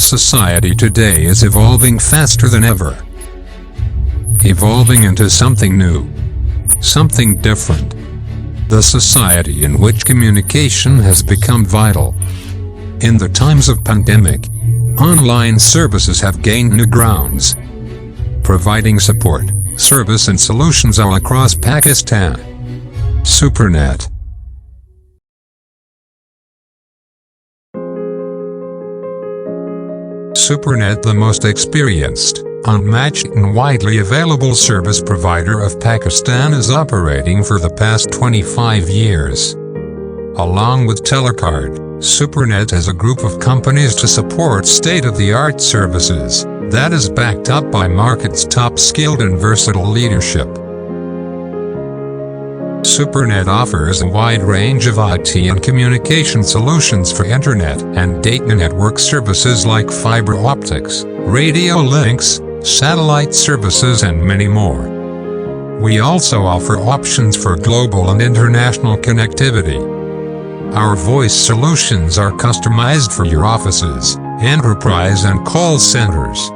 society today is evolving faster than ever. Evolving into something new. Something different. The society in which communication has become vital. In the times of pandemic, online services have gained new grounds, providing support, service and solutions all across Pakistan. Supernet. Supernet, the most experienced, unmatched and widely available service provider of Pakistan, is operating for the past 25 years. Along with Telecard, Supernet has a group of companies to support state-of-the-art services that is backed up by market's top-skilled and versatile leadership. Supernet offers a wide range of IT and communication solutions for internet and data network services like fiber optics, radio links, satellite services and many more. We also offer options for global and international connectivity. Our voice solutions are customized for your offices, enterprise and call centers.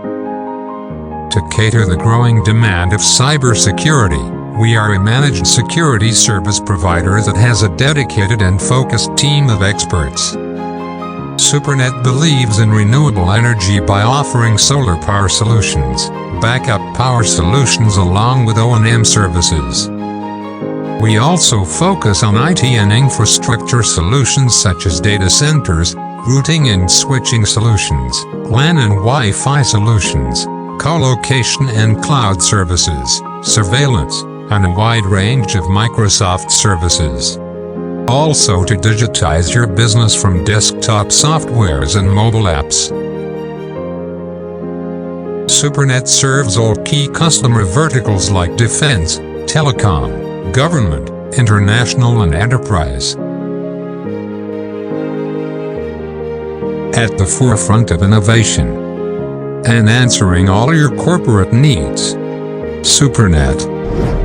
To cater the growing demand of cybersecurity, we are a managed security service provider that has a dedicated and focused team of experts. Supernet believes in renewable energy by offering solar power solutions, backup power solutions along with O&M services. We also focus on IT and infrastructure solutions such as data centers, routing and switching solutions, LAN and Wi-Fi solutions, co-location and cloud services, surveillance, and a wide range of Microsoft services. Also to digitize your business from desktop softwares and mobile apps. Supernet serves all key customer verticals like defense, telecom, government, international and enterprise. At the forefront of innovation and answering all your corporate needs. Supernet.